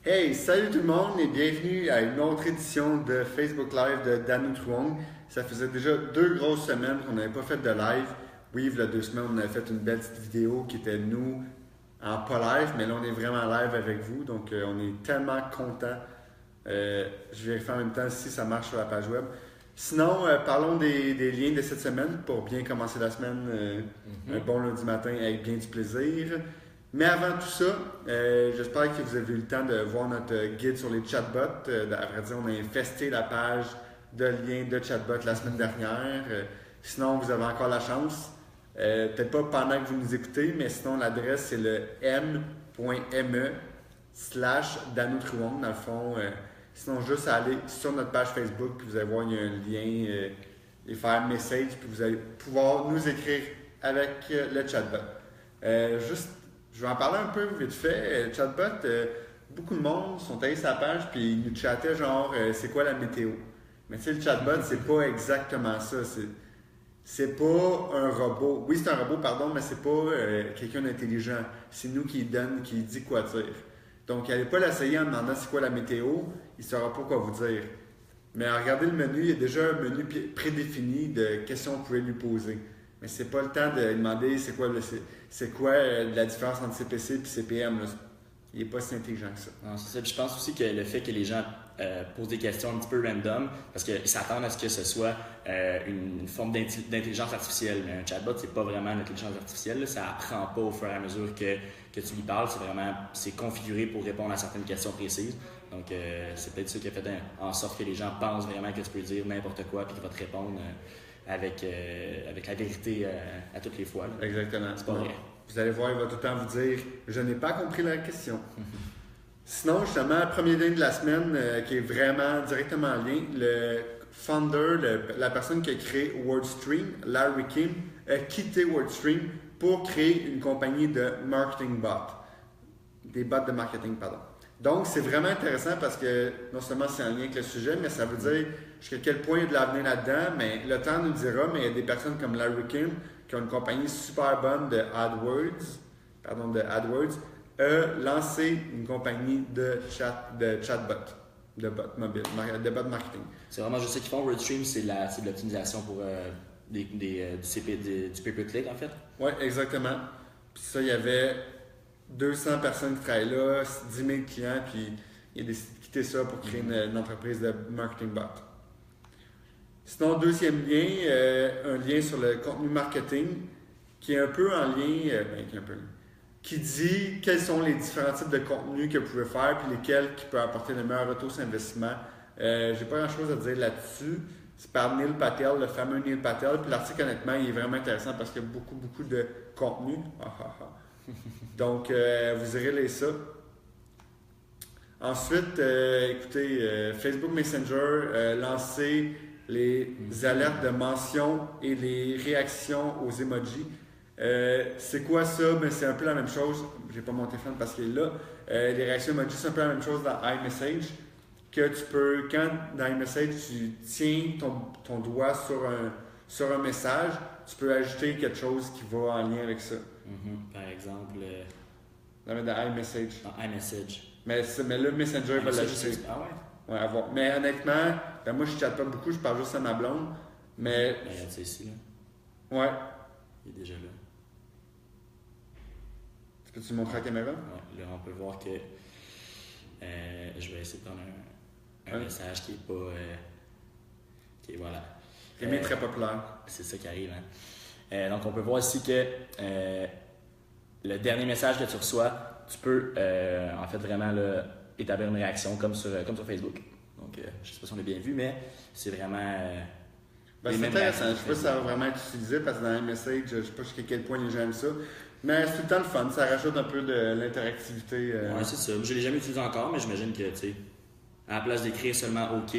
Hey, salut tout le monde et bienvenue à une autre édition de Facebook Live de Danu Truong. Ça faisait déjà 2 grosses semaines qu'on n'avait pas fait de live. Oui, il y a 2 semaines, on avait fait une belle petite vidéo qui était nous en pas live, mais là on est vraiment live avec vous, donc on est tellement contents. Je vérifie en même temps si ça marche sur la page web. Sinon, parlons des liens de cette semaine pour bien commencer la semaine, un bon lundi matin avec bien du plaisir. Mais avant tout ça, j'espère que vous avez eu le temps de voir notre guide sur les chatbots. À vrai dire, on a infesté la page de liens de chatbots la semaine dernière. Sinon, vous avez encore la chance. Peut-être pas pendant que vous nous écoutez, mais sinon, l'adresse, c'est le m.me/danutruong. Dans le fond, sinon, juste aller sur notre page Facebook, puis vous allez voir, il y a un lien, et faire message, puis vous allez pouvoir nous écrire avec le chatbot. Je vais en parler un peu vite fait. Chatbot, beaucoup de monde sont allés sur la page puis ils nous chattaient genre c'est quoi la météo. Mais tu sais, le chatbot, c'est pas exactement ça. C'est pas un robot. Oui, c'est un robot, pardon, mais c'est pas quelqu'un d'intelligent. C'est nous qui dit quoi dire. Donc, allez pas l'essayer en demandant c'est quoi la météo, il saura pas quoi vous dire. Mais regardez le menu, il y a déjà un menu prédéfini de questions que vous pouvez lui poser. Mais c'est pas le temps de demander c'est quoi la différence entre CPC et CPM. Là. Il n'est pas si intelligent que ça. Non, c'est ça. Puis je pense aussi que le fait que les gens posent des questions un petit peu random, parce qu'ils s'attendent à ce que ce soit une forme d'intelligence artificielle. Mais un chatbot, c'est pas vraiment une intelligence artificielle. Là. Ça apprend pas au fur et à mesure que tu lui parles. C'est configuré pour répondre à certaines questions précises. Donc, c'est peut-être ça qui a fait en sorte que les gens pensent vraiment que tu peux dire n'importe quoi puis qu'il va te répondre avec la vérité à toutes les fois. Là. Exactement. C'est pas vrai. Vous allez voir, il va tout le temps vous dire « Je n'ai pas compris la question ». Sinon, justement, le premier lien de la semaine qui est vraiment directement en lien, le founder, la personne qui a créé WordStream, Larry Kim, a quitté WordStream pour créer une compagnie de marketing bots. Des bots de marketing, pardon. Donc, c'est vraiment intéressant parce que non seulement c'est en lien avec le sujet, mais ça veut dire jusqu'à quel point il y a de l'avenir là-dedans. Mais le temps nous dira, mais il y a des personnes comme Larry Kim qui ont une compagnie super bonne de AdWords, a lancé une compagnie de chatbot, de bot mobile, de bot marketing. C'est vraiment juste ça qu'ils font. WordStream, c'est de l'optimisation pour du pay-per-click, en fait. Oui, exactement. Puis ça, il y avait 200 personnes qui travaillent là, 10 000 clients, puis il a décidé de quitter ça pour créer une entreprise de marketing bot. Sinon, deuxième lien, un lien sur le contenu marketing qui est un peu en lien, qui dit quels sont les différents types de contenus que vous pouvez faire puis lesquels qui peuvent apporter le meilleur retour sur investissement. J'ai pas grand chose à dire là-dessus. C'est par Neil Patel, le fameux Neil Patel. Puis l'article, honnêtement, il est vraiment intéressant parce qu'il y a beaucoup de contenu. Donc, vous irez lire ça. Ensuite, écoutez, Facebook Messenger a lancé les alertes de mention et les réactions aux emojis. C'est quoi ça? Ben, c'est un peu la même chose. J'ai pas mon téléphone parce qu'il est là. Les réactions emojis, c'est un peu la même chose dans iMessage. Que tu peux, quand dans iMessage, tu tiens ton doigt sur un message, tu peux ajouter quelque chose qui va en lien avec ça. Par exemple, dans iMessage. Dans iMessage. Mais le Messenger va l'ajouter. Ah ouais? Ouais, à voir. Mais honnêtement, moi je chatte pas beaucoup, je parle juste à ma blonde. Mais. Regarde, c'est ici, là. Ouais. Il est déjà là. Tu peux-tu montrer à la caméra? Ouais, là, on peut voir que je vais essayer de prendre un message qui est pas. Qui est, voilà. Rémi est très populaire. C'est ça qui arrive, hein. Donc, on peut voir ici que le dernier message que tu reçois, tu peux en fait vraiment là, établir une réaction comme sur Facebook. Donc, je ne sais pas si on l'a bien vu, mais c'est vraiment. C'est intéressant. Je ne sais pas si ça va vraiment être utilisé parce que dans iMessage, je ne sais pas jusqu'à quel point les gens aiment ça. Mais c'est tout le temps le fun. Ça rajoute un peu de l'interactivité. Ouais, c'est ça. Je ne l'ai jamais utilisé encore, mais j'imagine que, tu sais, à la place d'écrire seulement OK,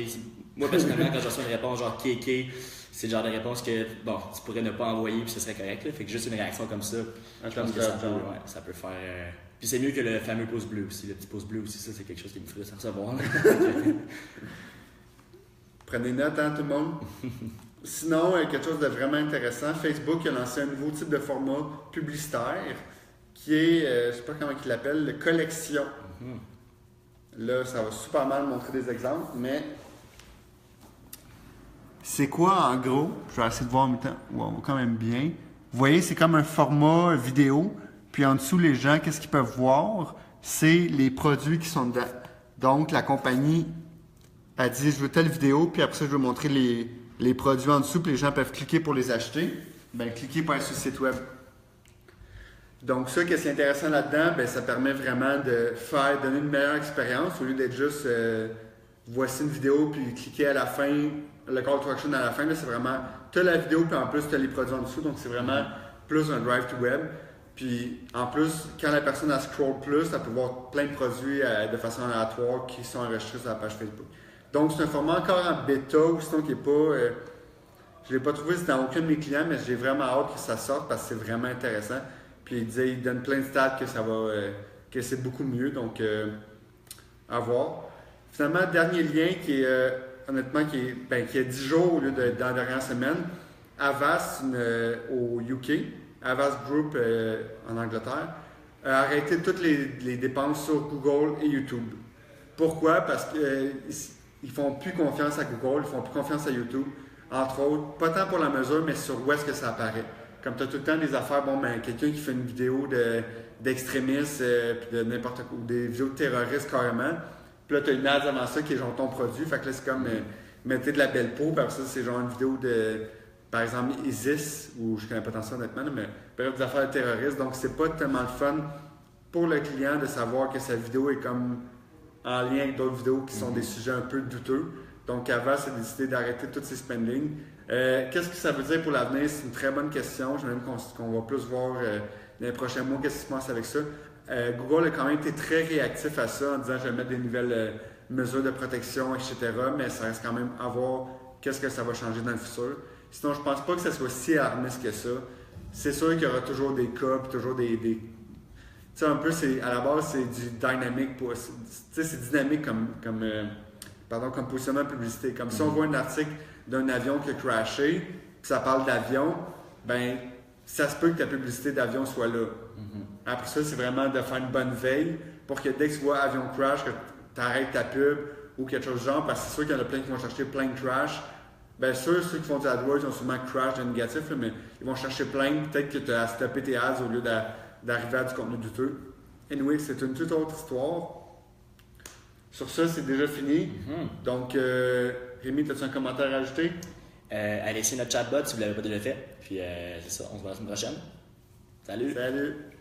moi personnellement, quand je reçois une réponse genre KK, c'est le genre de réponse que, bon, tu pourrais ne pas envoyer puis ce serait correct. Là. Fait que juste une réaction comme ça, je pense que ça peut faire. Puis c'est mieux que le fameux pouce bleu aussi. Le petit pouce bleu aussi, ça, c'est quelque chose qui me ferait à recevoir. Prenez note, hein, tout le monde. Sinon, quelque chose de vraiment intéressant, Facebook a lancé un nouveau type de format publicitaire qui est, je ne sais pas comment il l'appelle, le collection. Là, ça va super mal montrer des exemples, mais c'est quoi en gros? Je vais essayer de voir en même temps. Wow, quand même bien. Vous voyez, c'est comme un format vidéo. Puis en dessous, les gens, qu'est-ce qu'ils peuvent voir? C'est les produits qui sont dedans. Donc, la compagnie a dit, je veux telle vidéo, puis après ça, je veux montrer les produits en dessous, puis les gens peuvent cliquer pour les acheter. Bien, cliquez pour aller sur le site web. Donc ça, qu'est-ce qui est intéressant là-dedans? Bien, ça permet vraiment de donner une meilleure expérience au lieu d'être juste voici une vidéo, puis cliquer à la fin, le call to action à la fin. Là, c'est vraiment, tu as la vidéo, puis en plus, tu as les produits en dessous. Donc c'est vraiment plus un drive to web. Puis en plus, quand la personne a scroll plus, elle peut voir plein de produits de façon aléatoire qui sont enregistrés sur la page Facebook. Donc c'est un format encore en bêta, ou sinon qui n'est pas... je ne l'ai pas trouvé dans aucun de mes clients, mais j'ai vraiment hâte que ça sorte parce que c'est vraiment intéressant. Puis il donne plein de stats que ça va, que c'est beaucoup mieux, donc à voir. Finalement, dernier lien qui est, honnêtement, qui est 10 jours au lieu de dans la dernière semaine. Avast au UK, Avast Group en Angleterre, a arrêté toutes les dépenses sur Google et YouTube. Pourquoi? Parce qu'ils font plus confiance à Google, ils font plus confiance à YouTube, entre autres, pas tant pour la mesure, mais sur où est-ce que ça apparaît. Comme tu as tout le temps des affaires, quelqu'un qui fait une vidéo d'extrémistes, puis de n'importe quoi, ou des vidéos de terroristes carrément. Puis là, tu as une ad avant ça qui est genre ton produit. Fait que là, c'est comme mettez de la belle peau. Puis après ça, c'est genre une vidéo de, par exemple, ISIS, ou je connais pas tant ça honnêtement, mais bref, des affaires de terroristes. Donc, c'est pas tellement le fun pour le client de savoir que sa vidéo est comme en lien avec d'autres vidéos qui sont des sujets un peu douteux. Donc, avant, c'est décidé d'arrêter tous ces spendings. Qu'est-ce que ça veut dire pour l'avenir? C'est une très bonne question. Je même qu'on va plus voir dans les prochains mois qu'est-ce qui se passe avec ça. Google a quand même été très réactif à ça en disant je vais mettre des nouvelles mesures de protection, etc. Mais ça reste quand même à voir qu'est-ce que ça va changer dans le futur. Sinon, je pense pas que ça soit si alarmiste que ça. C'est sûr qu'il y aura toujours des cas, puis toujours des tu sais, un peu, à la base, c'est du dynamique. Tu sais, c'est dynamique comme positionnement de publicité. Comme si on voit un article d'un avion qui a crashé, puis ça parle d'avion, ben ça se peut que ta publicité d'avion soit là. Après ça, c'est vraiment de faire une bonne veille pour que dès que tu vois avion crash, que tu arrêtes ta pub ou quelque chose du genre, parce que c'est sûr qu'il y en a plein qui vont chercher plein de crash. Bien sûr, ceux qui font du AdWords ont souvent crash de négatif, mais ils vont chercher plein, peut-être que tu as stoppé tes ads au lieu d'arriver à du contenu douteux. Anyway, c'est une toute autre histoire. Sur ça, c'est déjà fini. Donc, Rémi, as-tu un commentaire à ajouter? Allez essayer notre chatbot si vous ne l'avez pas déjà fait. Puis c'est ça, on se voit la semaine prochaine. Salut! Salut!